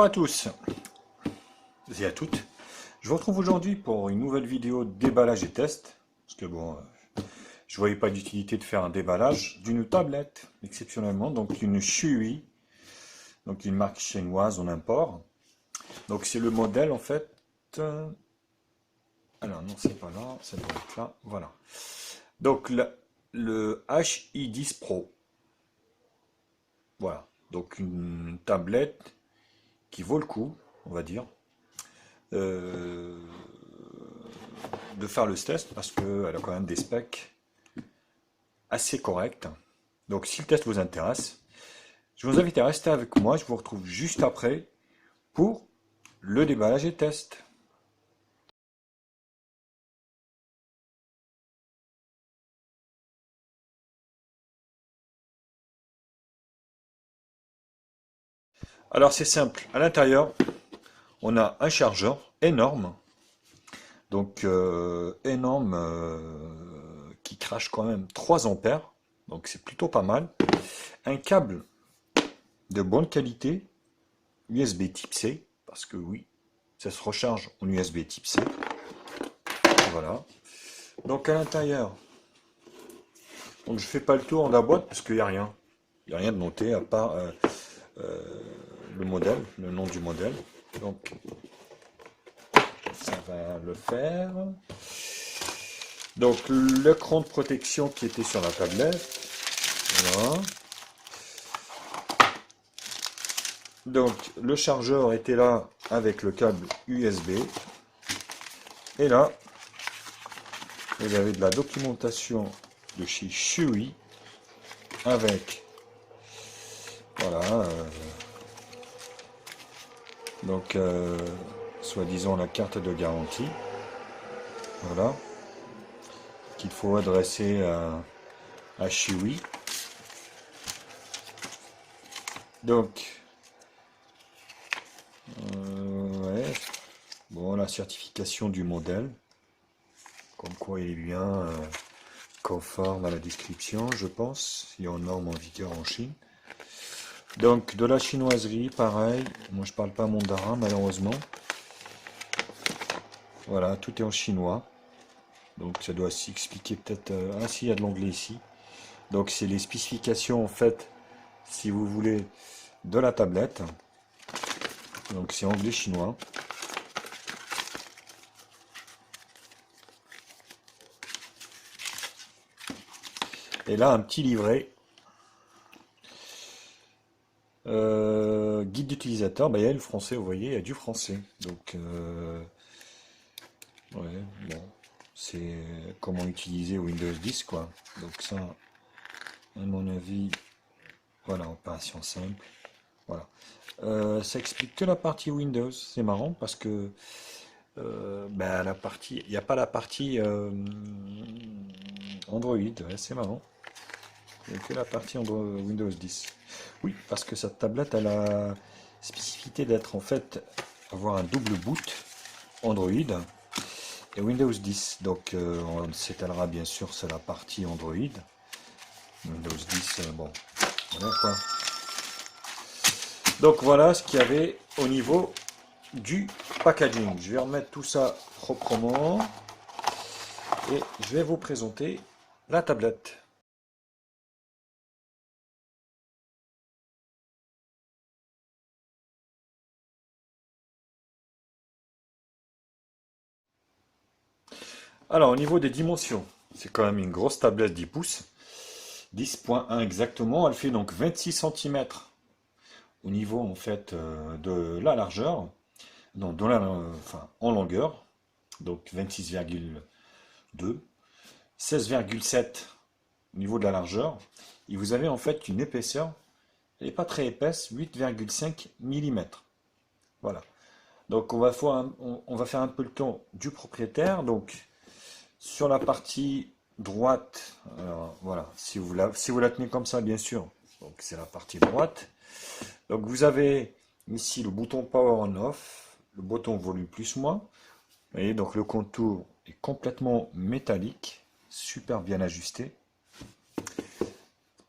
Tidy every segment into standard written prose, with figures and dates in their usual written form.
Bonjour à tous et à toutes. Je vous retrouve aujourd'hui pour une nouvelle vidéo de déballage et test. Parce que bon, je voyais pas d'utilité de faire un déballage d'une tablette, exceptionnellement. Donc une Shui, donc une marque chinoise en import. Donc c'est le modèle en fait. Alors non, c'est pas là, ça doit être là. Voilà. Donc le HI10 Pro. Voilà. Donc une tablette qui vaut le coup, on va dire. Euh, de faire le test parce qu'elle a quand même des specs assez corrects. Donc si le test vous intéresse, je vous invite à rester avec moi. Je vous retrouve juste après pour le déballage et test. Alors c'est simple. À l'intérieur, on a un chargeur énorme. Donc énorme qui crache quand même 3 ampères. Donc c'est plutôt pas mal. Un câble de bonne qualité, USB type C, parce que oui, ça se recharge en USB type C. Voilà. Donc à l'intérieur, donc je fais pas le tour de la boîte parce qu'il n'y a rien. Il n'y a rien de noté à part le modèle, le nom du modèle. Donc ça va le faire. Donc l'écran de protection qui était sur la tablette. Voilà. Donc le chargeur était là avec le câble USB. Et là, vous avez de la documentation de chez Shui avec voilà donc soi-disant la carte de garantie, voilà, qu'il faut adresser à Shui. Donc ouais, bon, la certification du modèle, comme quoi il est bien conforme à la description, je pense, et aux normes en vigueur en Chine. Donc de la chinoiserie, pareil. Moi je parle pas mandarin malheureusement. Voilà, tout est en chinois. Donc ça doit s'expliquer peut-être. Ah si, il y a de l'anglais ici. Donc c'est les spécifications en fait, si vous voulez, de la tablette. Donc c'est anglais-chinois. Et là un petit livret. Guide d'utilisateur, bah, il y a le français, vous voyez, il y a du français. Donc ouais, bon, c'est comment utiliser Windows 10 quoi. Donc ça, à mon avis, voilà, opération simple. Voilà. Ça explique que la partie Windows. C'est marrant parce que ben, la partie, il n'y a pas la partie Android. Ouais, c'est marrant. Il n'y a que la partie Windows 10. Oui, parce que cette tablette a la spécificité d'être en fait avoir un double boot Android et Windows 10. Donc on s'étalera bien sûr sur la partie Android. Windows 10, bon, voilà quoi. Donc voilà ce qu'il y avait au niveau du packaging. Je vais remettre tout ça proprement et je vais vous présenter la tablette. Alors au niveau des dimensions, c'est quand même une grosse tablette 10 pouces, 10,1 exactement. Elle fait donc 26 cm au niveau en fait de la largeur, non, enfin, en longueur, donc 26,2, 16,7 au niveau de la largeur. Et vous avez en fait une épaisseur, elle n'est pas très épaisse, 8,5 mm. Voilà. Donc on va faire un peu le tour du propriétaire. Donc sur la partie droite, alors, voilà, si vous la tenez comme ça, bien sûr, donc c'est la partie droite. Donc vous avez ici le bouton Power On Off, le bouton volume plus moins. Vous voyez, donc le contour est complètement métallique, super bien ajusté.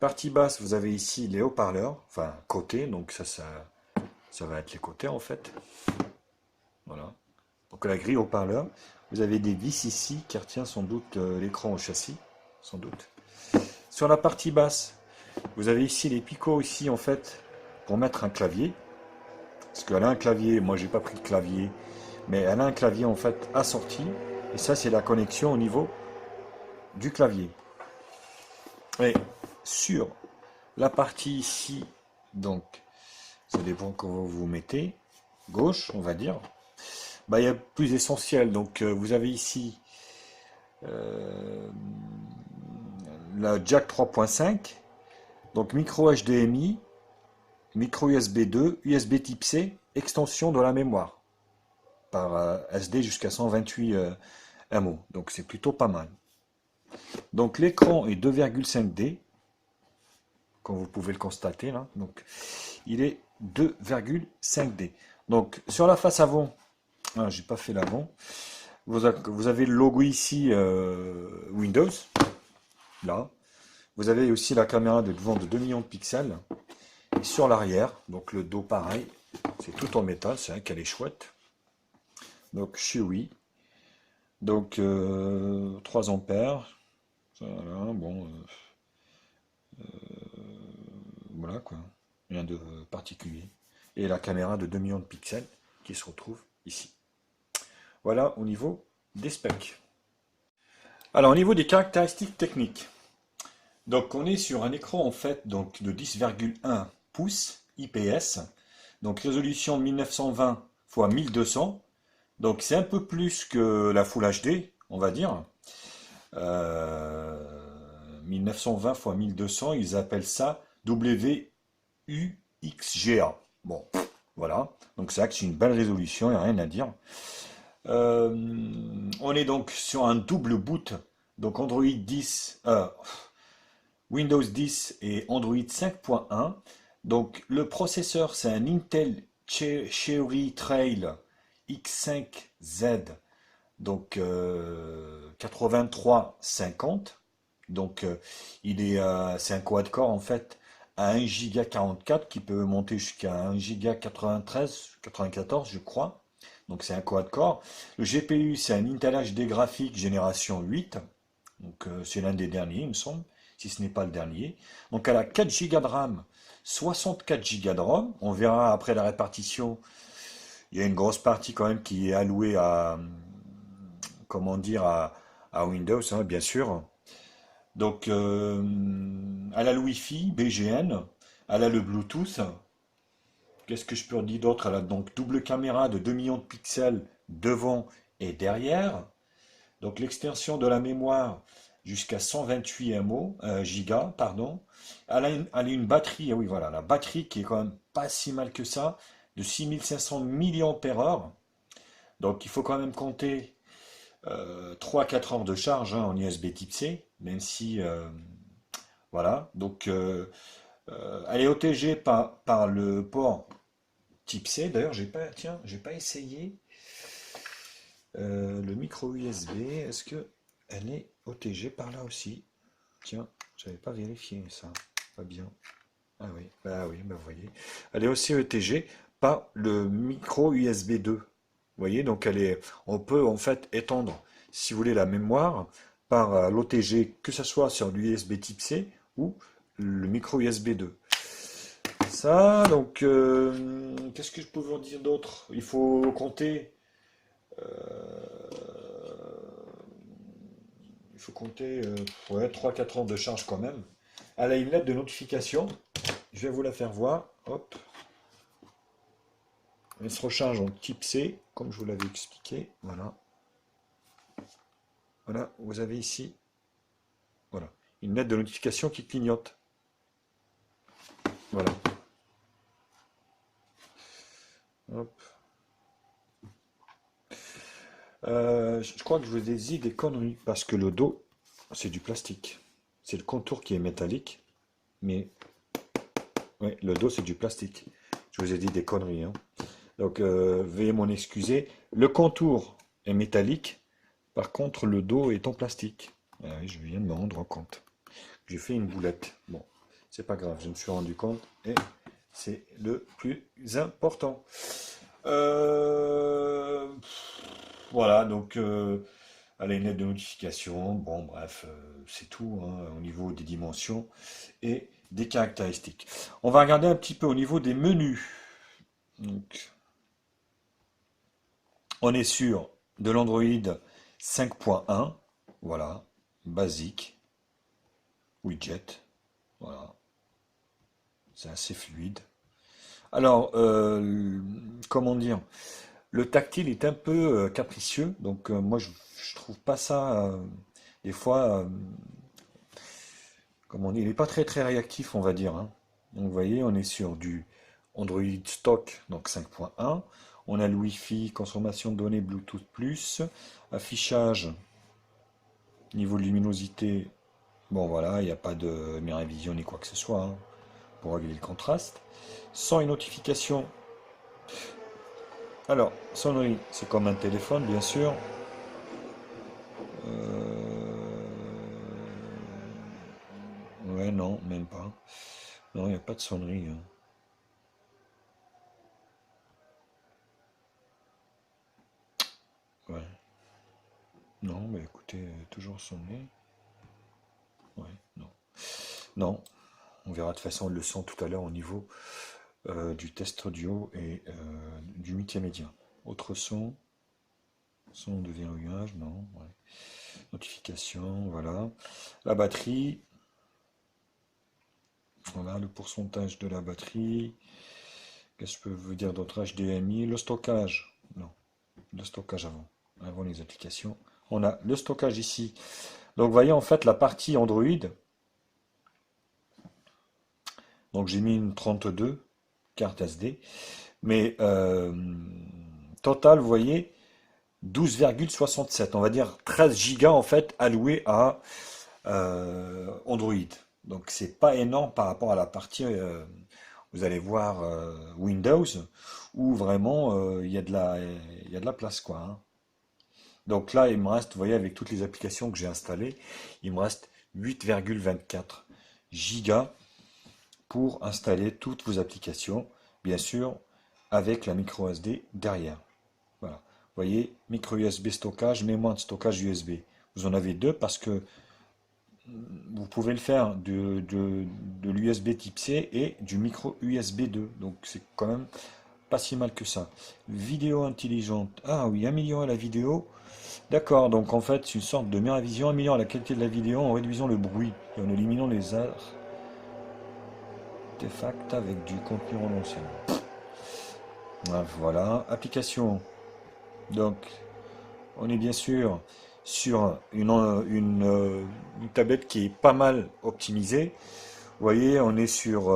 Partie basse, vous avez ici les haut-parleurs, enfin côté, donc ça Ça va être les côtés en fait. Voilà. Donc la grille haut-parleur. Vous avez des vis ici qui retient sans doute l'écran au châssis. Sans doute. Sur la partie basse, vous avez ici les picots ici en fait pour mettre un clavier. Parce qu'elle a un clavier, moi j'ai pas pris de clavier, mais elle a un clavier en fait assorti. Et ça c'est la connexion au niveau du clavier. Et sur la partie ici, donc ça dépend comment vous mettez, gauche on va dire, bah, il y a plus essentiel. Donc vous avez ici la jack 3.5, donc micro HDMI, micro USB 2, USB type C, extension de la mémoire par SD jusqu'à 128 MO. Donc c'est plutôt pas mal. Donc l'écran est 2,5D, comme vous pouvez le constater là. Donc il est 2,5D. Donc sur la face avant, ah, j'ai pas fait l'avant. Vous avez le logo ici Windows, là. Vous avez aussi la caméra de devant de 2 millions de pixels. Et sur l'arrière, donc le dos pareil, c'est tout en métal, c'est vrai qu'elle est chouette. Donc Xiaomi, donc 3 ampères, voilà, bon, voilà quoi, rien de particulier. Et la caméra de 2 millions de pixels qui se retrouve ici. Voilà au niveau des specs. Alors au niveau des caractéristiques techniques, donc on est sur un écran en fait donc de 10,1 pouces IPS, donc résolution 1920 x 1200, donc c'est un peu plus que la Full HD, on va dire. 1920 x 1200, ils appellent ça WUXGA. Bon, voilà, donc c'est vrai que c'est une belle résolution, il n'y a rien à dire. On est donc sur un double boot, donc Android 10, Windows 10 et Android 5.1. Donc le processeur c'est un Intel Cherry Trail X5Z, donc 8350. Donc c'est un quad-core en fait à 1 Go 44 qui peut monter jusqu'à 1 Go 94 je crois. Donc c'est un quad-core. Le GPU c'est un Intel HD graphique génération 8. Donc c'est l'un des derniers il me semble, si ce n'est pas le dernier. Donc elle a 4 Go de RAM, 64 Go de ROM. On verra après la répartition. Il y a une grosse partie quand même qui est allouée à, comment dire, à Windows, hein, bien sûr. Donc elle a le Wi-Fi, BGN, elle a le Bluetooth. Qu'est-ce que je peux dire d'autre? Elle a donc double caméra de 2 millions de pixels devant et derrière. Donc l'extension de la mémoire jusqu'à 128 gigas, pardon. Elle a une batterie, oui voilà, la batterie qui est quand même pas si mal que ça, de 6500 mAh. Donc il faut quand même compter 3-4 heures de charge hein, en USB type C, même si voilà. Donc elle est OTG par le port type C. D'ailleurs, j'ai pas essayé le micro USB. Est-ce que elle est OTG par là aussi? Tiens, j'avais pas vérifié ça. Pas bien. Ah oui, bah vous voyez. Elle est aussi OTG par le micro USB 2. Vous voyez, donc on peut en fait étendre, si vous voulez, la mémoire par l'OTG, que ce soit sur l'USB type C ou le micro USB 2. Ça, donc, qu'est-ce que je peux vous dire d'autre? Il faut compter. Il faut compter ouais, 3-4 ans de charge quand même. Elle a une lettre de notification. Je vais vous la faire voir. Hop. Elle se recharge en type C, comme je vous l'avais expliqué. Voilà. Voilà, vous avez ici. Voilà. Une lettre de notification qui clignote. Voilà. Hop. Je crois que je vous ai dit des conneries parce que le dos, c'est du plastique. C'est le contour qui est métallique, mais ouais, le dos, c'est du plastique. Je vous ai dit des conneries, hein. Donc, veuillez m'en excuser. Le contour est métallique, par contre, le dos est en plastique. Ah oui, je viens de me rendre compte. J'ai fait une boulette. Bon, c'est pas grave, je me suis rendu compte et C'est le plus important. Euh, voilà, donc allez, une lettre de notification. Bon, bref, c'est tout hein, au niveau des dimensions et des caractéristiques. On va regarder un petit peu au niveau des menus. Donc, on est sur de l'Android 5.1, voilà, basique, widget, voilà, c'est assez fluide. Alors, comment dire, le tactile est un peu capricieux, donc moi je trouve pas ça, des fois, comment dire, il n'est pas très très réactif, on va dire, hein. Donc vous voyez, on est sur du Android stock, donc 5.1. On a le Wi-Fi, consommation de données Bluetooth+, affichage, niveau de luminosité, bon voilà, il n'y a pas de Miravision ni quoi que ce soit hein, pour régler le contraste. Son et notification. Alors, sonnerie, c'est comme un téléphone, bien sûr. Ouais, non, même pas. Non, il n'y a pas de sonnerie, hein. Ouais. Non, mais écoutez, toujours sonner. Ouais, non. Non, on verra de toute façon le son tout à l'heure au niveau du test audio et du multimédia. Autre son, son de verrouillage, non. Ouais. Notification, voilà. La batterie, voilà le pourcentage de la batterie. Qu'est-ce que je peux vous dire d'autre? HDMI, le stockage, non, le stockage avant les applications. On a le stockage ici. Donc vous voyez en fait la partie Android. Donc j'ai mis une 32 carte SD. Mais total, vous voyez, 12,67. On va dire 13 gigas en fait alloués à Android. Donc c'est pas énorme par rapport à la partie, vous allez voir Windows, où vraiment il y a de la place quoi, hein. Donc là, il me reste, vous voyez, avec toutes les applications que j'ai installées, il me reste 8,24 gigas pour installer toutes vos applications, bien sûr, avec la micro SD derrière. Voilà. Vous voyez, micro USB stockage, mémoire de stockage USB. Vous en avez deux parce que vous pouvez le faire de l'USB type C et du micro USB 2. Donc c'est quand même pas si mal que ça. Vidéo intelligente. Ah oui, améliorer la vidéo. D'accord, donc en fait, c'est une sorte de Miravision améliore la qualité de la vidéo en réduisant le bruit et en éliminant les artefacts avec du contenu renoncé. Ah, voilà, application. Donc, on est bien sûr sur une tablette qui est pas mal optimisée. Vous voyez, on est sur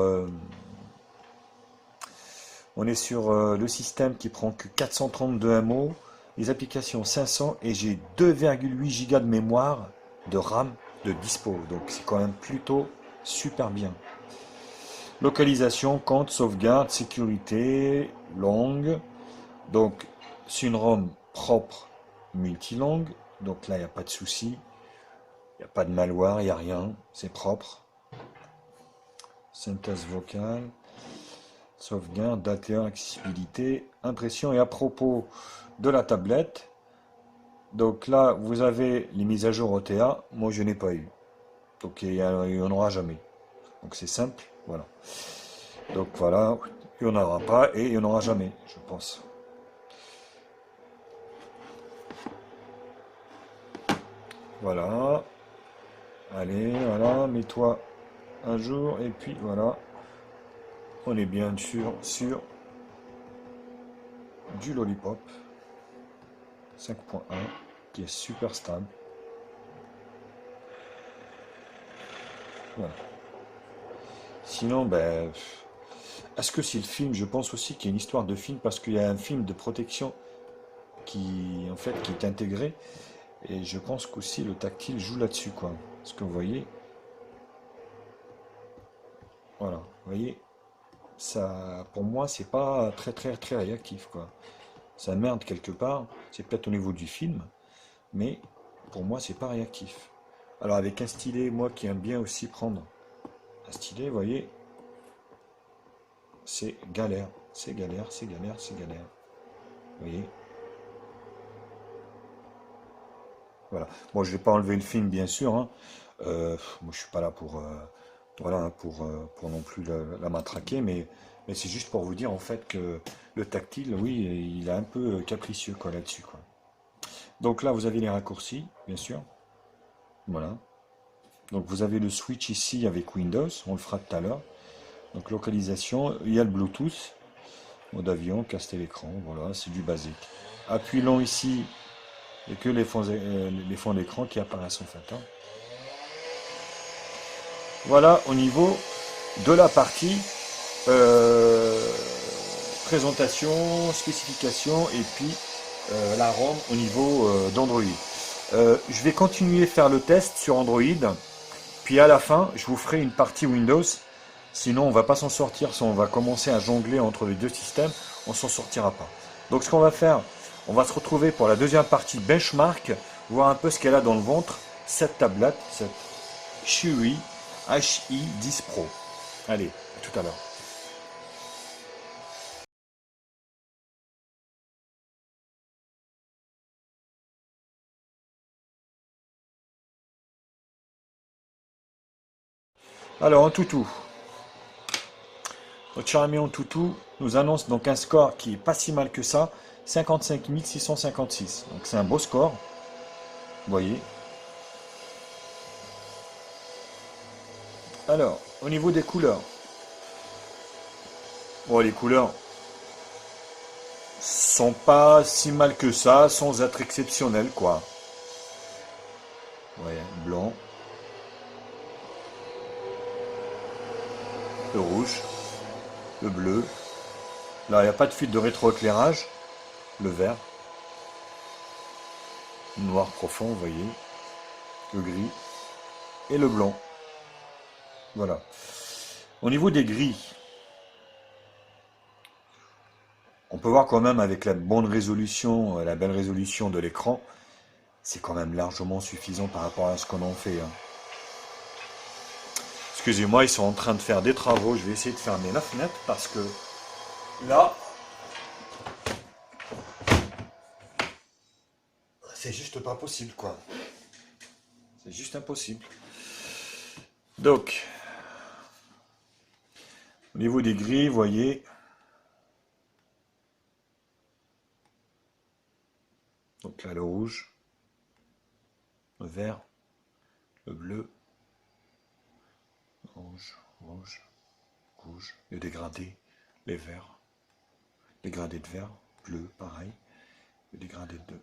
le système qui prend que 432 MO, les applications 500 et j'ai 2,8 Go de mémoire de RAM de dispo. Donc c'est quand même plutôt super bien. Localisation, compte, sauvegarde, sécurité, longue. Donc c'est une ROM propre multilangue. Donc là, il n'y a pas de souci. Il n'y a pas de malware, il n'y a rien. C'est propre. Synthèse vocale. Sauvegarde, data, accessibilité, impression et à propos de la tablette. Donc là, vous avez les mises à jour OTA. Moi, je n'ai pas eu. Donc il n'y en aura jamais. Donc c'est simple. Voilà. Donc voilà, il n'y en aura pas et il n'y en aura jamais, je pense. Voilà. Allez, voilà, mets-toi un jour et puis voilà. On est bien sûr sur du Lollipop 5.1 qui est super stable. Voilà. Sinon, ben, est-ce que c'est le film? Je pense aussi qu'il y a une histoire de film parce qu'il y a un film de protection qui, en fait, qui est intégré. Et je pense qu'aussi le tactile joue là-dessus, quoi. Parce que vous voyez, voilà, vous voyez, ça, pour moi, c'est pas très très très réactif, quoi. Ça merde quelque part. C'est peut-être au niveau du film, mais pour moi, c'est pas réactif. Alors avec un stylet, moi qui aime bien aussi prendre un stylet, vous voyez, c'est galère. C'est galère, c'est galère, c'est galère. Vous voyez? Voilà. Bon, je vais pas enlever le film, bien sûr, hein. Moi, je suis pas là pour, voilà, hein, pour non plus la matraquer, mais c'est juste pour vous dire en fait que le tactile, oui, il est un peu capricieux quoi là-dessus, quoi. Donc là, vous avez les raccourcis, bien sûr. Voilà. Donc vous avez le switch ici avec Windows, on le fera tout à l'heure. Donc localisation, il y a le Bluetooth, mode avion, caster l'écran, voilà, c'est du basique. Appui long ici, et que les fonds d'écran qui apparaissent en fait, hein. Voilà au niveau de la partie euh, présentation, spécification et puis la ROM au niveau d'Android. Je vais continuer à faire le test sur Android, puis à la fin, je vous ferai une partie Windows. Sinon, on va pas s'en sortir. Si on va commencer à jongler entre les deux systèmes, on s'en sortira pas. Donc, ce qu'on va faire, on va se retrouver pour la deuxième partie benchmark, voir un peu ce qu'elle a dans le ventre, cette tablette, cette Chewy HI10 Pro. Allez, à tout à l'heure. Alors, en toutou, notre cher ami en toutou nous annonce donc un score qui est pas si mal que ça, 55 656. Donc, c'est un beau score, vous voyez. Alors, au niveau des couleurs, bon, les couleurs sont pas si mal que ça, sans être exceptionnelles, quoi. Ouais, blanc, le rouge, le bleu. Là, il n'y a pas de fuite de rétroéclairage. Le vert, le noir profond, vous voyez, le gris et le blanc. Voilà. Au niveau des gris, on peut voir quand même avec la bonne résolution, la belle résolution de l'écran, c'est quand même largement suffisant par rapport à ce qu'on en fait, hein. Excusez-moi, ils sont en train de faire des travaux. Je vais essayer de fermer la fenêtre parce que là, c'est juste pas possible, quoi. C'est juste impossible. Donc, au niveau des gris, vous voyez, donc là le rouge, le vert, le bleu, rouge, rouge, rouge, le dégradé, les verts, dégradé de vert, bleu, pareil, le dégradé de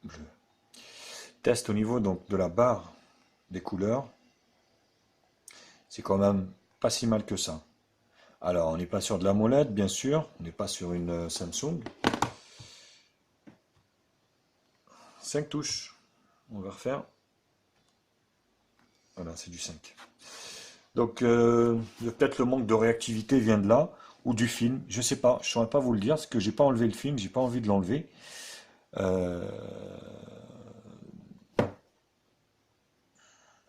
bleu. Test au niveau donc de la barre des couleurs, c'est quand même pas si mal que ça. Alors, on n'est pas sur de l'AMOLED, bien sûr, on n'est pas sur une Samsung. 5 touches, on va refaire. Voilà, c'est du 5. Donc, peut-être le manque de réactivité vient de là, ou du film, je sais pas, je ne saurais pas vous le dire, parce que j'ai pas enlevé le film, j'ai pas envie de l'enlever. Euh,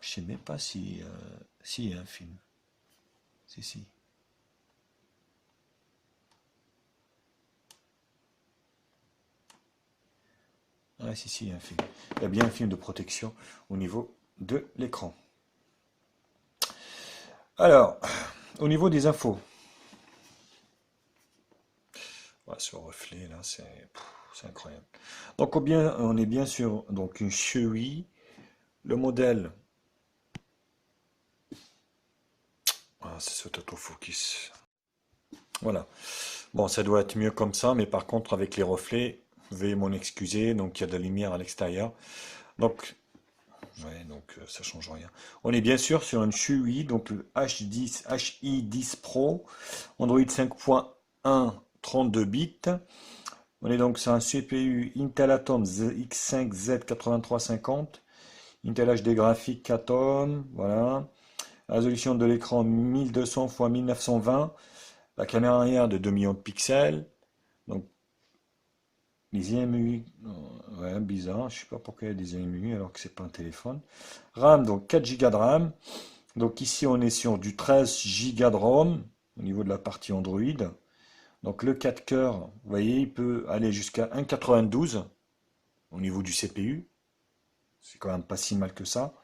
je sais même pas si y a un film. Si, si. Ah, si, si, il y a un film. Il y a bien un film de protection au niveau de l'écran. Alors, au niveau des infos. Ouais, ce reflet là, c'est incroyable. Donc on est bien sur donc une Chewy. Le modèle, ah, c'est cet autofocus. Voilà. Bon, ça doit être mieux comme ça, mais par contre avec les reflets, veuillez m'en excuser. Donc il y a de la lumière à l'extérieur. Donc, ouais, donc ça change rien. On est bien sûr sur une Chewy, donc le HI10 Pro, Android 5.1, 32 bits. On est donc sur un CPU Intel Atom X5Z8350, Intel HD graphique Atom, voilà. La résolution de l'écran 1200 x 1920, la caméra arrière de 2 millions de pixels, donc les IMUI, ouais, bizarre, je sais pas pourquoi il y a des IMUI alors que c'est pas un téléphone. RAM, donc 4 Go de RAM, donc ici on est sur du 13 Go de ROM, au niveau de la partie Android. Donc le 4 cœurs, vous voyez, il peut aller jusqu'à 1,92 au niveau du CPU. C'est quand même pas si mal que ça.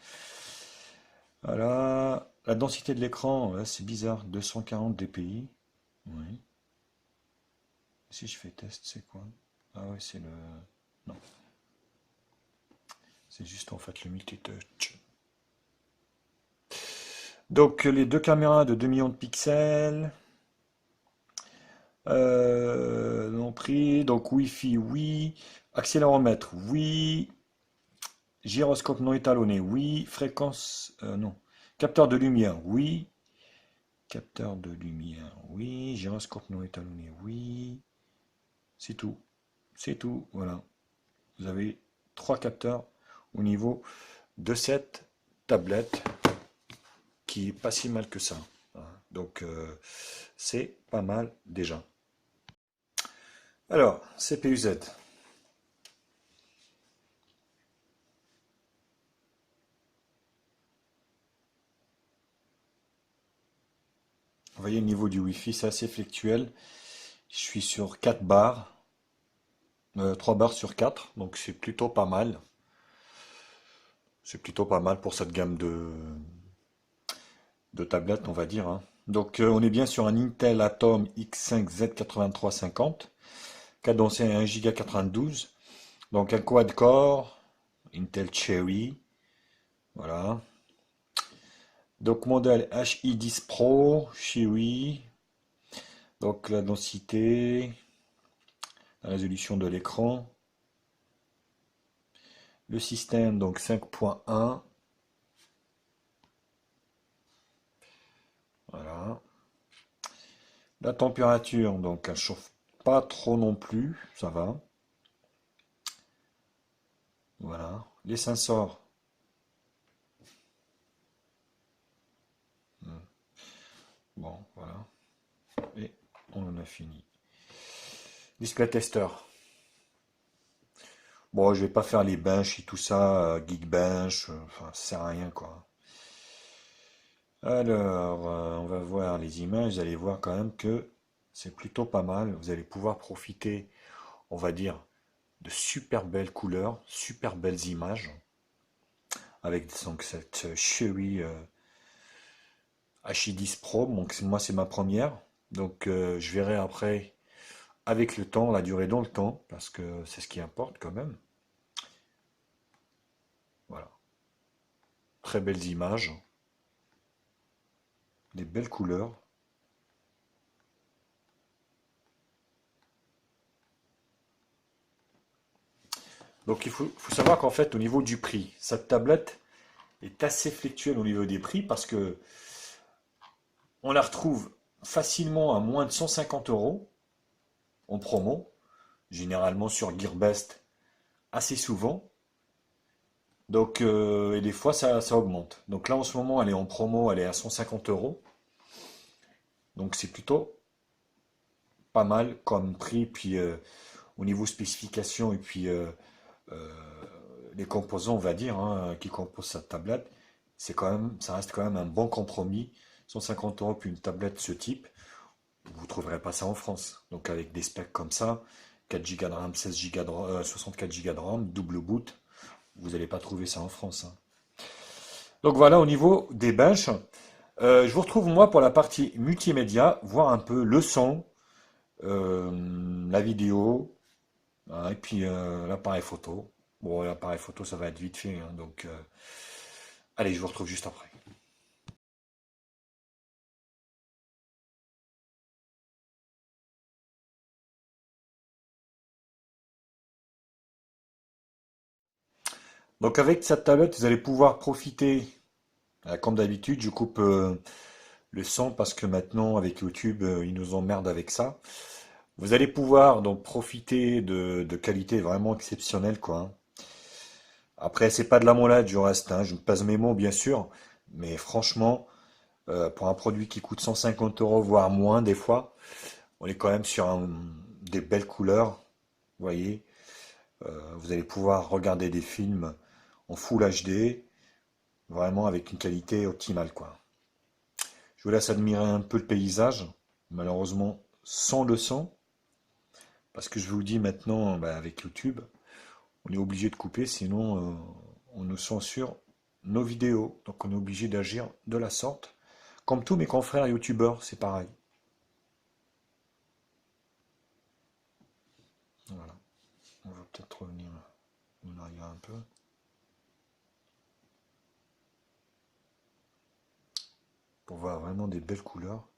Voilà. La densité de l'écran, là, c'est bizarre, 240 dpi. Oui. Si je fais test, c'est quoi? Ah ouais, c'est le... Non. C'est juste en fait le multitouch. Donc les deux caméras de 2 millions de pixels. Non pris. Donc Wi-Fi, oui. Accéléromètre, oui. Gyroscope non étalonné, oui. Fréquence, non. Capteur de lumière, oui. Capteur de lumière, oui. Gyroscope non étalonné, oui. C'est tout. C'est tout. Voilà. Vous avez trois capteurs au niveau de cette tablette qui est pas si mal que ça. Donc c'est pas mal déjà. Alors, CPU-Z. Vous voyez le niveau du Wi-Fi, c'est assez fluctuel. Je suis sur 4 barres, 3 barres sur 4, donc c'est plutôt pas mal. C'est plutôt pas mal pour cette gamme de tablettes, on va dire, hein. Donc on est bien sur un Intel Atom X5 Z8350, cadencé à 1 Go 92. Donc un quad-core, Intel Cherry, voilà. Donc modèle HI10 Pro, Cherry. Donc la densité, la résolution de l'écran. Le système, donc 5.1. Voilà. La température, donc elle chauffe pas trop non plus, ça va. Voilà. Les sensors. Bon, voilà. Et on en a fini. Display tester. Bon, je vais pas faire les benches et tout ça, Geekbench, enfin, ça sert à rien quoi. Alors, on va voir les images, vous allez voir quand même que c'est plutôt pas mal. Vous allez pouvoir profiter, on va dire, de super belles couleurs, super belles images, avec donc, cette Cherry HI10 Pro. Donc, moi, c'est ma première. Donc, je verrai après, avec le temps, la durée dans le temps, parce que c'est ce qui importe quand même. Voilà. Très belles images, des belles couleurs. Donc, il faut savoir qu'en fait, au niveau du prix, cette tablette est assez fluctuelle au niveau des prix parce que on la retrouve facilement à moins de 150 euros en promo, généralement sur Gearbest assez souvent. Donc, et des fois, ça augmente. Donc là, en ce moment, elle est en promo, elle est à 150 euros. Donc, c'est plutôt pas mal comme prix. Puis, au niveau spécification et puis euh, les composants, on va dire, hein, qui composent cette tablette, ça reste quand même un bon compromis. 150 euros pour une tablette de ce type, vous ne trouverez pas ça en France. Donc, avec des specs comme ça, 4 Go de RAM, 16 Go de RAM, 64 Go de RAM, double boot, vous n'allez pas trouver ça en France, hein. Donc voilà, au niveau des benches, je vous retrouve moi pour la partie multimédia, voir un peu le son, la vidéo, hein, et puis l'appareil photo. Bon, l'appareil photo, ça va être vite fait, hein, donc allez, je vous retrouve juste après. Donc avec cette tablette, vous allez pouvoir profiter, comme d'habitude, je coupe le son parce que maintenant, avec YouTube, ils nous emmerdent avec ça. Vous allez pouvoir donc profiter de qualité vraiment exceptionnelle, quoi, hein. Après, c'est pas de la molade, je reste, hein, je me pèse mes mots, bien sûr, mais franchement, pour un produit qui coûte 150 euros, voire moins des fois, on est quand même sur des belles couleurs, vous voyez. Vous allez pouvoir regarder des films en Full HD, vraiment avec une qualité optimale, quoi. Je vous laisse admirer un peu le paysage. malheureusement sans le son, parce que je vous dis maintenant, bah, avec YouTube, on est obligé de couper, sinon on nous censure nos vidéos. Donc on est obligé d'agir de la sorte. Comme tous mes confrères YouTubeurs, c'est pareil. Voilà. On va peut-être revenir en arrière un peu. Pour voir vraiment des belles couleurs.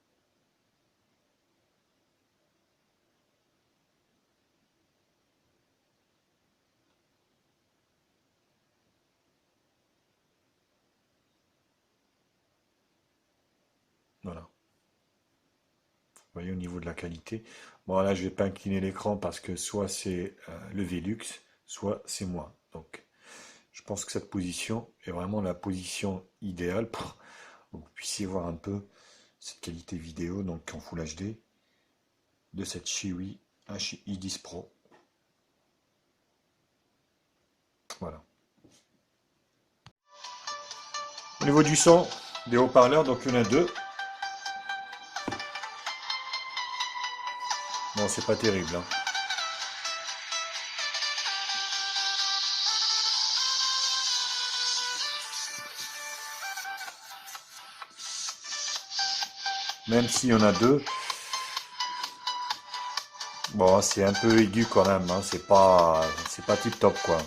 Voilà. Vous voyez au niveau de la qualité. Bon là je vais pas incliner l'écran parce que soit c'est le Velux, soit c'est moi. Donc je pense que cette position est vraiment la position idéale pour que vous puissiez voir un peu cette qualité vidéo donc en Full HD de cette Xiwi i10 Pro. Voilà. Au niveau du son, des haut-parleurs, donc il y en a deux. Bon, c'est pas terrible, hein. Même s'il y en a deux, bon, c'est un peu aigu quand même, hein. C'est pas tip top quoi.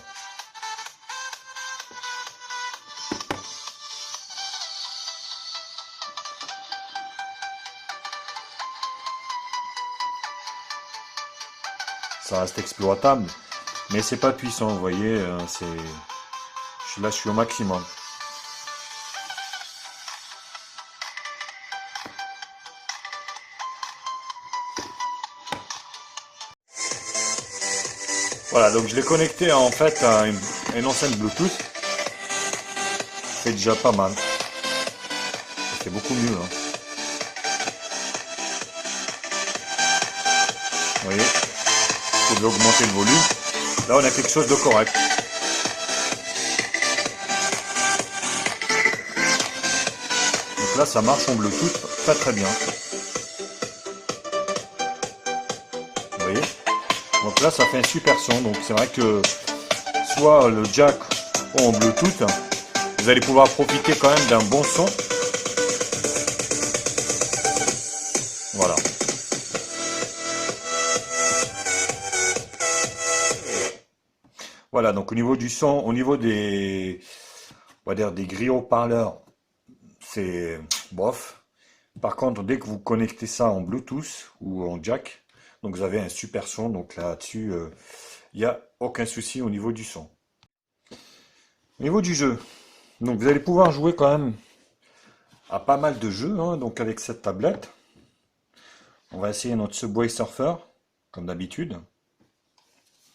Ça reste exploitable, mais c'est pas puissant, vous voyez. Là, je suis au maximum. Voilà, donc je l'ai connecté en fait à une enceinte Bluetooth. C'est déjà pas mal. C'est beaucoup mieux, hein. Vous voyez, vous pouvez augmenter le volume. Là, on a quelque chose de correct. Donc là, ça marche en Bluetooth très très bien. Vous voyez? Donc là, ça fait un super son. Donc c'est vrai que soit le jack ou en Bluetooth, vous allez pouvoir profiter quand même d'un bon son. Voilà. Voilà, donc au niveau du son, au niveau des, on va dire des grilles haut-parleurs, c'est bof. Par contre, dès que vous connectez ça en Bluetooth ou en jack, donc vous avez un super son. Donc là-dessus, il n'y a aucun souci au niveau du son. Au niveau du jeu, donc vous allez pouvoir jouer quand même à pas mal de jeux, hein, donc avec cette tablette. On va essayer notre Subway Surfer, comme d'habitude.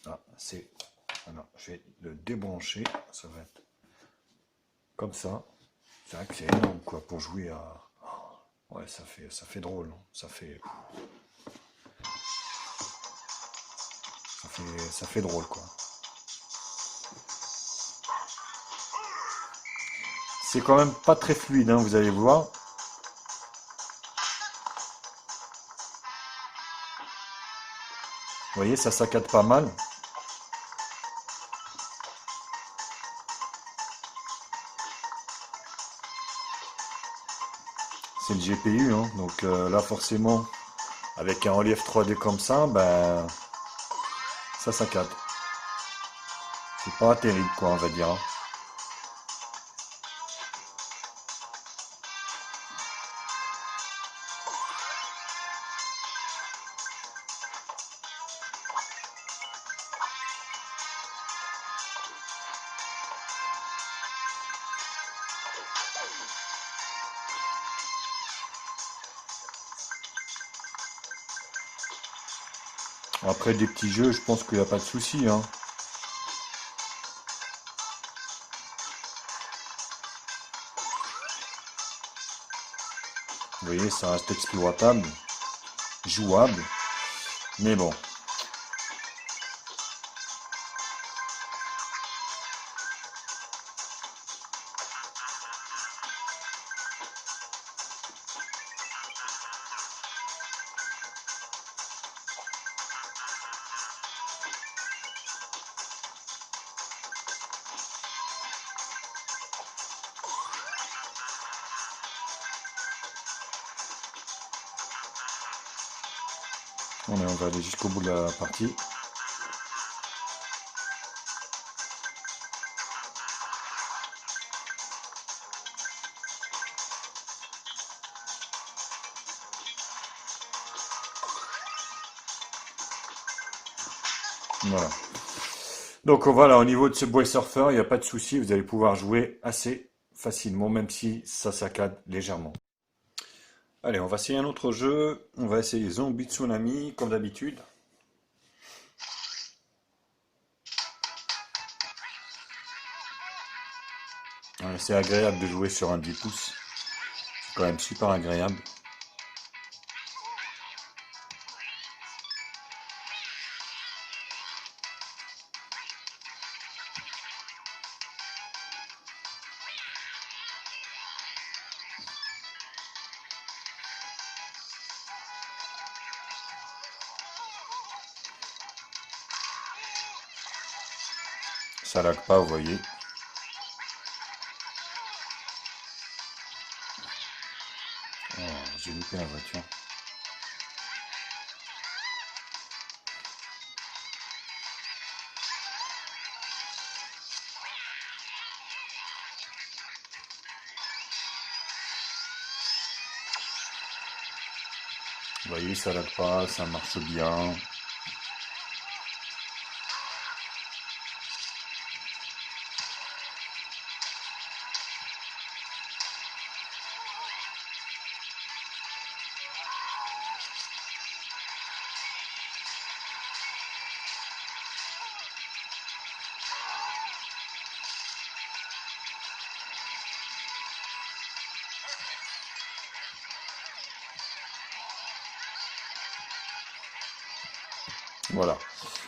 Ah, alors, je vais le débrancher, ça va être comme ça. C'est vrai que c'est énorme quoi pour jouer à. Ouais, ça fait drôle, hein. Ça fait drôle quoi. C'est quand même pas très fluide, hein, vous allez voir. Vous voyez, ça saccade pas mal. C'est le GPU, hein, donc là forcément, avec un relief 3D comme ça, ben ça saccade. C'est pas terrible quoi, on va dire, hein. Après des petits jeux, je pense qu'il n'y a pas de souci, hein. Vous voyez, ça reste exploitable, jouable, mais bon. On va aller jusqu'au bout de la partie. Voilà. Donc voilà, au niveau de ce Subway Surfer, il n'y a pas de souci, vous allez pouvoir jouer assez facilement, même si ça saccade légèrement. Allez, on va essayer un autre jeu. On va essayer Zombie Tsunami, comme d'habitude. Ouais, c'est agréable de jouer sur un 10 pouces. C'est quand même super agréable. Ça lag pas, vous voyez. Oh, j'ai loupé la voiture. Vous voyez, ça lag pas, ça marche bien. Voilà.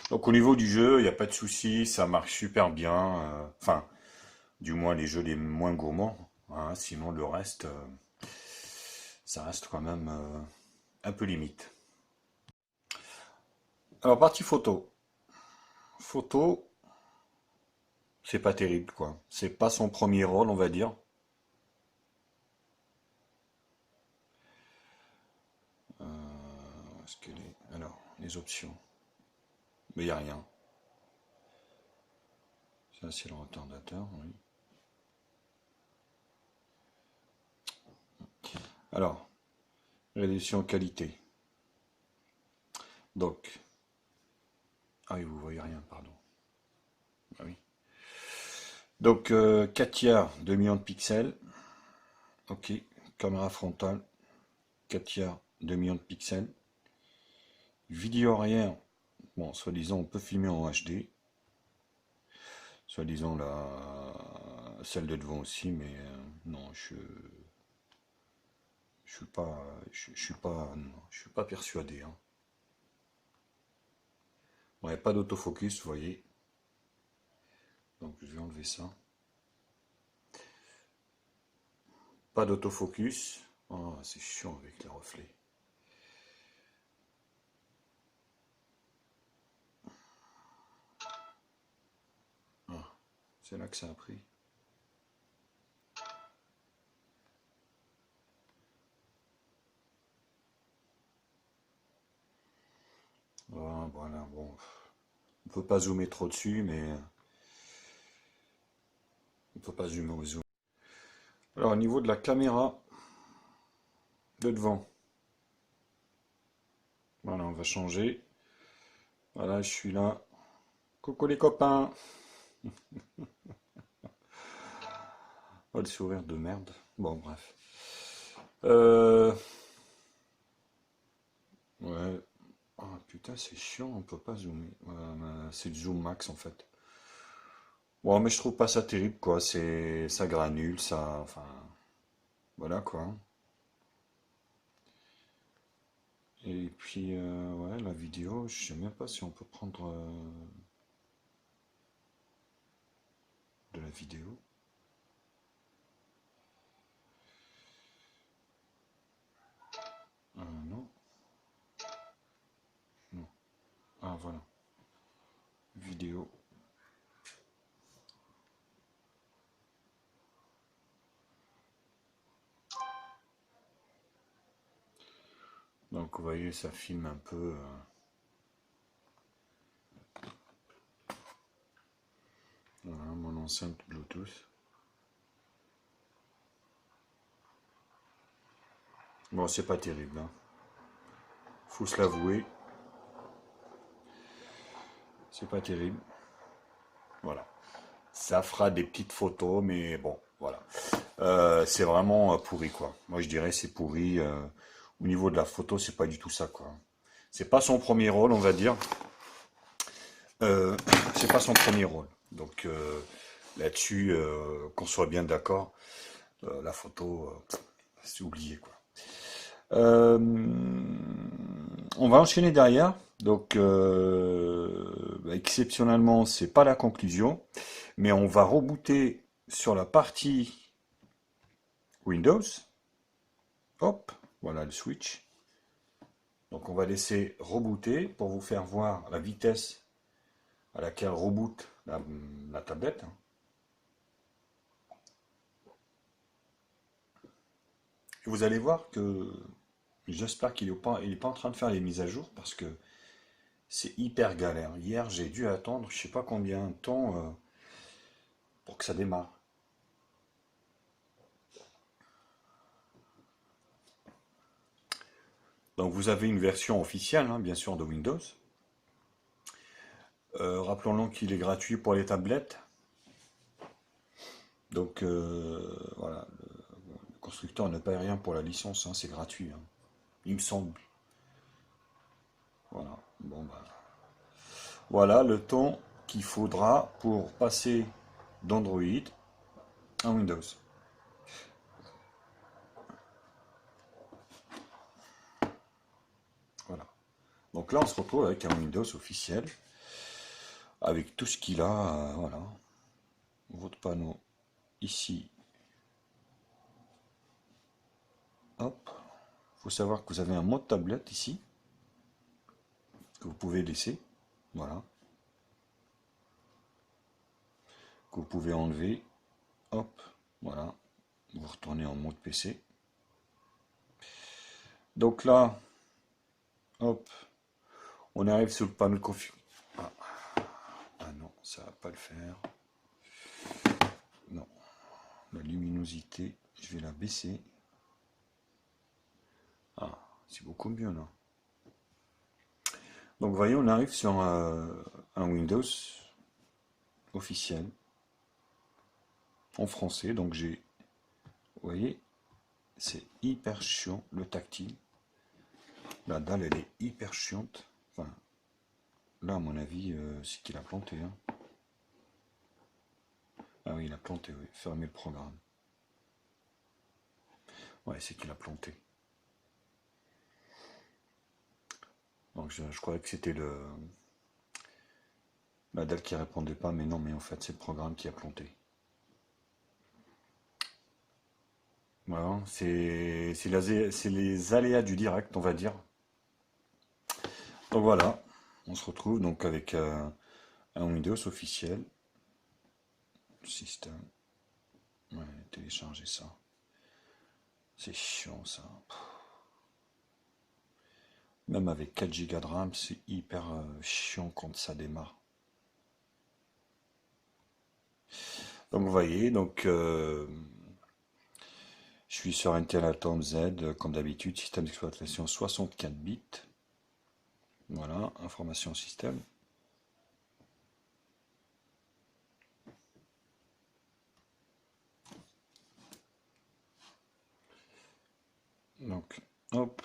Donc au niveau du jeu, il n'y a pas de souci, ça marche super bien. Enfin, du moins les jeux les moins gourmands. Hein, sinon le reste, ça reste quand même un peu limite. Alors partie photo. Photo, c'est pas terrible quoi. C'est pas son premier rôle, on va dire. Où est-ce qu'elle est? Alors, les options. Mais il n'y a rien. Ça c'est le retardateur, oui. Alors, réduction qualité. Donc, ah oui, vous voyez rien, pardon. Ah oui. Donc, 4 tiers, 2 millions de pixels. Ok. Caméra frontale, 4 tiers, 2 millions de pixels. Vidéo arrière, bon, soi-disant, on peut filmer en HD. Soi-disant, celle de devant aussi, mais non, je suis pas, je suis pas, non, je suis pas persuadé. Hein. Bon, il n'y a pas d'autofocus, vous voyez. Donc, je vais enlever ça. Pas d'autofocus. Oh, c'est chiant avec les reflets. Ah, c'est là que ça a pris. Ah, voilà, bon. On peut pas zoomer trop dessus, mais on peut pas zoomer au zoom. Alors, au niveau de la caméra de devant, voilà, on va changer. Voilà, je suis là. Coucou les copains. Oh, le sourire de merde. Bon, bref. Euh... Ouais. Ah putain, c'est chiant, on peut pas zoomer. Voilà, c'est le zoom max en fait. Bon, mais je trouve pas ça terrible, quoi. Ça granule, ça. Enfin, voilà quoi. Et puis, ouais, la vidéo, je sais même pas si on peut prendre de la vidéo. Non, non. Ah, voilà. Vidéo. Donc vous voyez, ça filme un peu. Voilà, mon enceinte Bluetooth. Bon, c'est pas terrible, hein. Faut se l'avouer, c'est pas terrible. Voilà. Ça fera des petites photos, mais bon, voilà. C'est vraiment pourri, quoi. Moi, je dirais c'est pourri. Au niveau de la photo, c'est pas du tout ça, quoi. C'est pas son premier rôle, on va dire. Euh, c'est pas son premier rôle. Donc là-dessus, qu'on soit bien d'accord, la photo, c'est oublié, quoi. Euh, on va enchaîner derrière. Donc, exceptionnellement, c'est pas la conclusion, mais on va rebooter sur la partie Windows. Hop, voilà le switch. Donc, on va laisser rebooter pour vous faire voir la vitesse à laquelle reboot la tablette. Et vous allez voir que j'espère qu'il est pas en train de faire les mises à jour parce que c'est hyper galère. Hier, j'ai dû attendre je sais pas combien de temps pour que ça démarre. Donc vous avez une version officielle, hein, bien sûr, de Windows. Rappelons-nous qu'il est gratuit pour les tablettes. Donc voilà, le constructeur ne paye rien pour la licence, hein, c'est gratuit, hein. Il me semble. Voilà. Bon, bah, voilà le temps qu'il faudra pour passer d'Android à Windows. Voilà. Donc là, on se retrouve avec un Windows officiel, avec tout ce qu'il a. Voilà. Votre panneau ici. Hop. Il faut savoir que vous avez un mode tablette ici, que vous pouvez laisser. Voilà. Que vous pouvez enlever. Hop. Voilà. Vous retournez en mode PC. Donc là, hop, on arrive sur le panneau de configuration. Ah. Ah non, ça va pas le faire. Non. La luminosité, je vais la baisser. Ah, c'est beaucoup mieux là. Donc vous voyez, on arrive sur un Windows officiel en français. Donc j'ai, vous voyez, c'est hyper chiant le tactile. La dalle, elle est hyper chiante. Enfin, là, à mon avis, c'est qu'il a planté, hein. Ah oui, il a planté, oui. Fermer le programme. Ouais, c'est qu'il a planté. Donc je croyais que c'était la dalle qui répondait pas, mais non, mais en fait, c'est le programme qui a planté. Voilà, c'est les aléas du direct, on va dire. Donc voilà, on se retrouve donc avec un Windows officiel. Système. Ouais, télécharger ça. C'est chiant ça. Même avec 4 Go de RAM, c'est hyper chiant quand ça démarre. Donc vous voyez, donc je suis sur Intel Atom Z, comme d'habitude, système d'exploitation 64 bits. Voilà, information système. Donc, hop.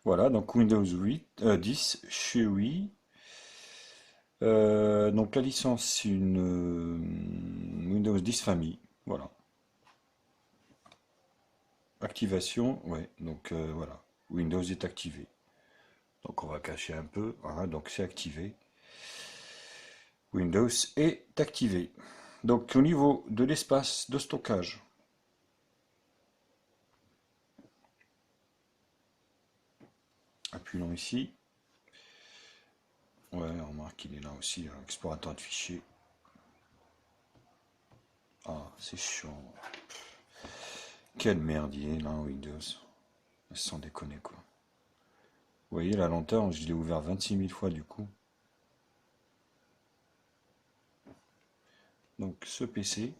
Voilà, donc Windows 10 chez oui. Donc la licence, c'est une Windows 10 famille. Voilà. Activation, ouais. Donc voilà. Windows est activé. Donc on va cacher un peu. Voilà, donc c'est activé. Windows est activé. Donc au niveau de l'espace de stockage, appuyons ici. Ouais, on remarque qu'il est là aussi, hein, explorateur de fichiers. Ah, c'est chiant. Quel merdier là, Windows. Sans déconner, quoi. Vous voyez, la lenteur, je l'ai ouvert 26 000 fois, du coup. Donc, ce PC.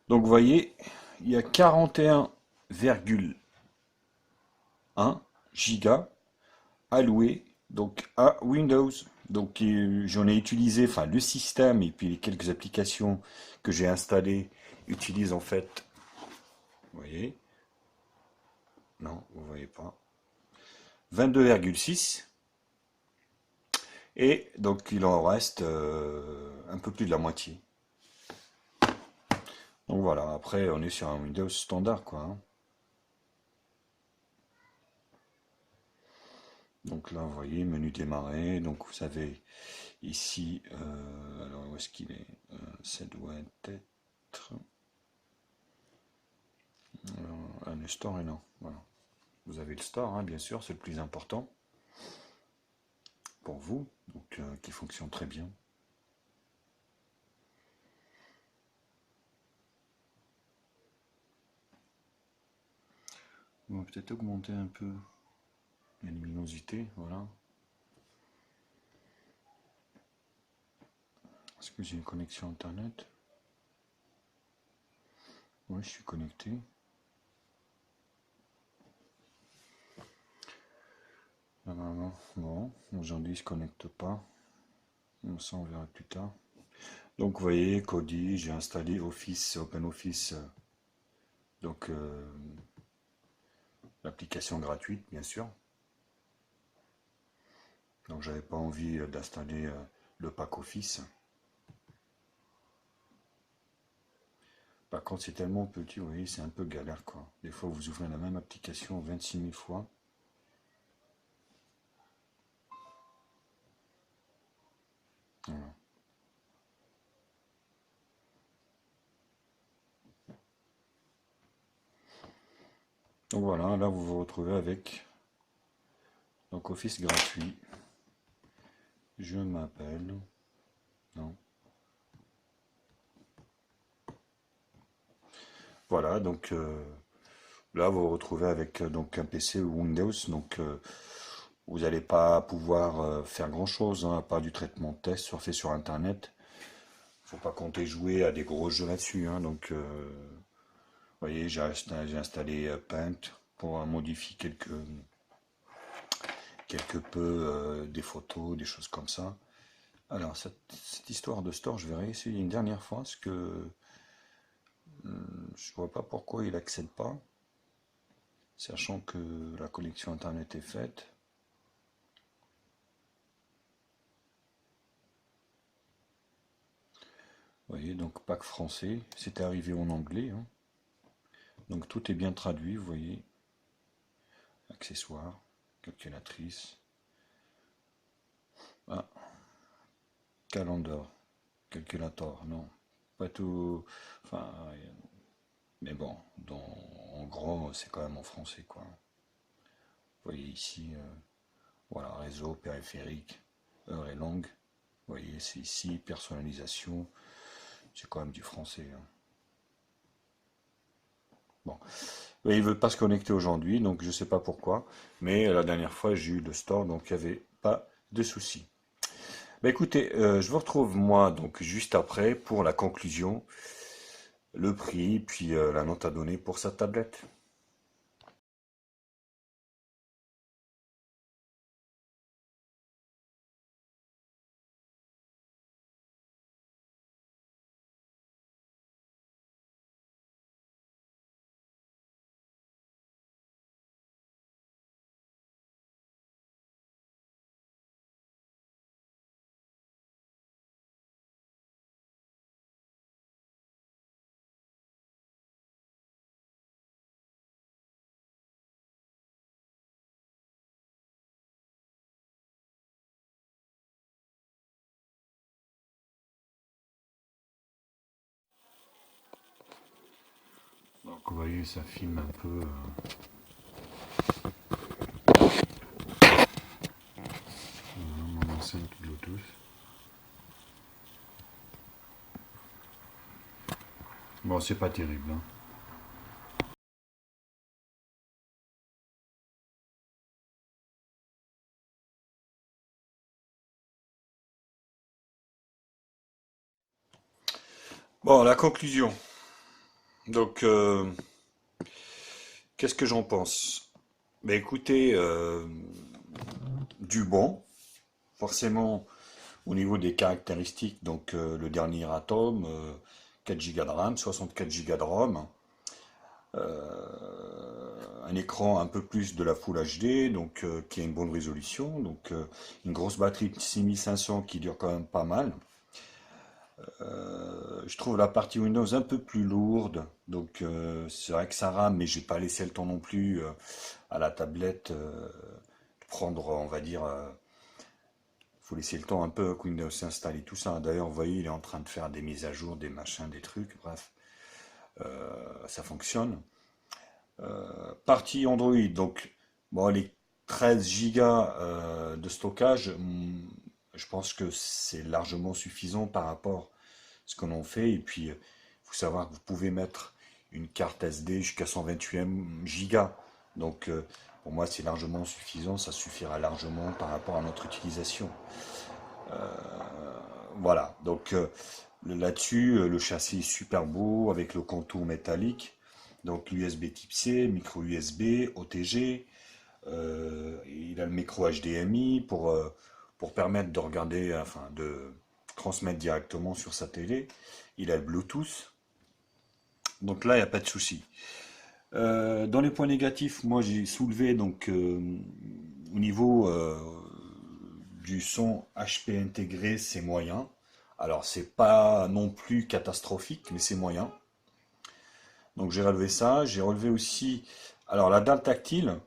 Donc, vous voyez, il y a 41,1 gigas alloués donc, à Windows. Donc, j'en ai utilisé, enfin, le système et puis les quelques applications que j'ai installées utilisent en fait, vous voyez, non, vous voyez pas, 22,6. Et donc, il en reste un peu plus de la moitié. Donc voilà, après, on est sur un Windows standard, quoi, hein. Donc là, vous voyez, menu démarrer. Donc vous avez ici, alors où est-ce qu'il est? Ça doit être le store et non. Voilà. Vous avez le store, hein, bien sûr, c'est le plus important pour vous, donc qui fonctionne très bien. On va peut-être augmenter un peu la luminosité, voilà. Est-ce que j'ai une connexion internet? Oui, je suis connecté. Normalement, bon, aujourd'hui il se connecte pas. Ça, on verra plus tard. Donc, vous voyez, Kodi, j'ai installé Office, OpenOffice, donc l'application gratuite, bien sûr. Donc, j'avais pas envie d'installer le pack Office. Par contre, c'est tellement petit, vous voyez, c'est un peu galère, quoi. Des fois, vous ouvrez la même application 26 000 fois. Voilà. Donc voilà, là, vous vous retrouvez avec donc Office gratuit. Je m'appelle. Non. Voilà, donc là, vous vous retrouvez avec donc un PC Windows. Donc, vous n'allez pas pouvoir faire grand-chose, hein, à part du traitement de test fait sur Internet. Faut pas compter jouer à des gros jeux là-dessus, hein. Donc, vous voyez, j'ai installé Paint pour modifier quelque peu des photos, des choses comme ça. Alors, cette histoire de store, je vais réessayer une dernière fois, parce que je vois pas pourquoi il accède pas, sachant que la connexion Internet est faite. Vous voyez, donc pack français, c'était arrivé en anglais, hein. Donc tout est bien traduit, vous voyez. Accessoires, calculatrice. Ah, calendar, calculator, non. Pas tout. Enfin, mais bon, en gros, c'est quand même en français, quoi. Vous voyez ici, voilà, réseau, périphérique, heure et langue. Vous voyez, c'est ici, personnalisation. C'est quand même du français, hein. Bon. Et il ne veut pas se connecter aujourd'hui, donc je ne sais pas pourquoi. Mais la dernière fois, j'ai eu le store, donc il n'y avait pas de souci. Bah écoutez, je vous retrouve moi donc juste après pour la conclusion, le prix, puis la note à donner pour sa tablette. Donc vous voyez, ça filme un peu mon enceinte Bluetooth. Bon, c'est pas terrible, hein. Bon, la conclusion. Donc, qu'est-ce que j'en pense? Ben écoutez, du bon, forcément au niveau des caractéristiques, donc le dernier Atom, 4 Go de RAM, 64 Go de ROM, un écran un peu plus de la Full HD, donc qui a une bonne résolution, donc une grosse batterie de 6500 qui dure quand même pas mal. Je trouve la partie Windows un peu plus lourde, donc c'est vrai que ça rame, mais j'ai pas laissé le temps non plus à la tablette de prendre, on va dire, faut laisser le temps un peu que Windows s'installe et tout ça. D'ailleurs, vous voyez, il est en train de faire des mises à jour, des machins, des trucs, bref, ça fonctionne. Partie Android, donc bon, les 13 Go de stockage, je pense que c'est largement suffisant par rapport à ce qu'on en fait. Et puis, il faut savoir que vous pouvez mettre une carte SD jusqu'à 128 Go. Donc, pour moi, c'est largement suffisant. Ça suffira largement par rapport à notre utilisation. Voilà. Donc, là-dessus, le châssis est super beau avec le contour métallique. Donc, l'USB type C, micro USB, OTG. Il a le micro HDMI pour permettre de regarder, enfin, de transmettre directement sur sa télé. Il a le Bluetooth. Donc là, il n'y a pas de souci. Dans les points négatifs, moi j'ai soulevé donc au niveau du son HP intégré, c'est moyen. Alors c'est pas non plus catastrophique, mais c'est moyen. Donc j'ai relevé ça. J'ai relevé aussi, alors la dalle tactile,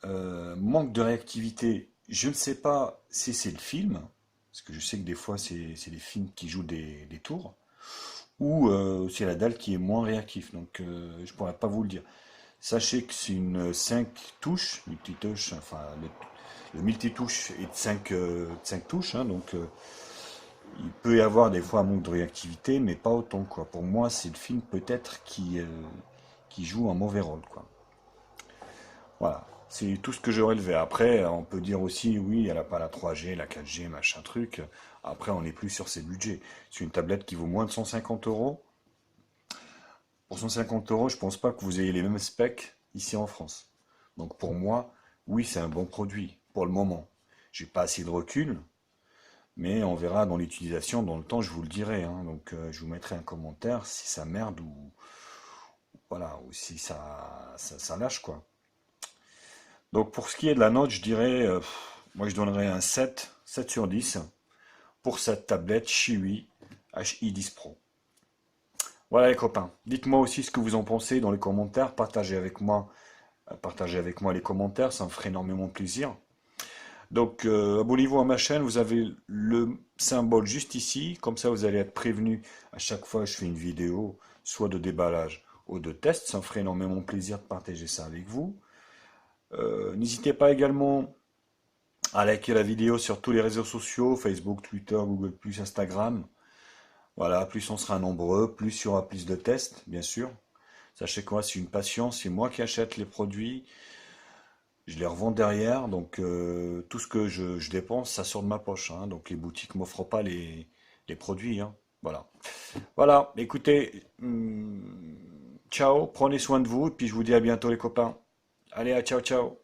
manque de réactivité. Je ne sais pas si c'est le film, parce que je sais que des fois c'est les films qui jouent des tours, ou c'est la dalle qui est moins réactive. Donc je pourrais pas vous le dire. Sachez que c'est une 5 touches, multitouche, enfin le multitouche est de 5 touches, hein, donc il peut y avoir des fois un manque de réactivité, mais pas autant quoi. Pour moi, c'est le film peut-être qui joue un mauvais rôle quoi. Voilà, c'est tout ce que je relevé. Après, on peut dire aussi, oui, elle n'a pas la 3G, la 4G, machin truc. Après, on n'est plus sur ces budgets. C'est une tablette qui vaut moins de 150 euros. Pour 150 euros, je pense pas que vous ayez les mêmes specs ici en France. Donc pour moi, oui, c'est un bon produit pour le moment. J'ai pas assez de recul, mais on verra dans l'utilisation, dans le temps, je vous le dirai, hein. Donc je vous mettrai un commentaire si ça merde ou voilà, ou si ça lâche quoi. Donc pour ce qui est de la note, je dirais, moi je donnerais un 7 sur 10 pour cette tablette Chiwi HI10 Pro. Voilà les copains. Dites-moi aussi ce que vous en pensez dans les commentaires. Partagez avec moi les commentaires, ça me ferait énormément plaisir. Donc abonnez-vous à ma chaîne, vous avez le symbole juste ici, comme ça vous allez être prévenu à chaque fois que je fais une vidéo, soit de déballage ou de test. Ça me ferait énormément plaisir de partager ça avec vous. N'hésitez pas également à liker la vidéo sur tous les réseaux sociaux, Facebook, Twitter, Google+, Instagram. Voilà, plus on sera nombreux, plus il y aura plus de tests, bien sûr. Sachez que moi, c'est une passion, c'est moi qui achète les produits, je les revends derrière, donc tout ce que je dépense, ça sort de ma poche, hein. Donc les boutiques m'offrent pas les produits, hein. Voilà. Voilà, écoutez, ciao, prenez soin de vous, et puis je vous dis à bientôt les copains. Allez, ciao, ciao.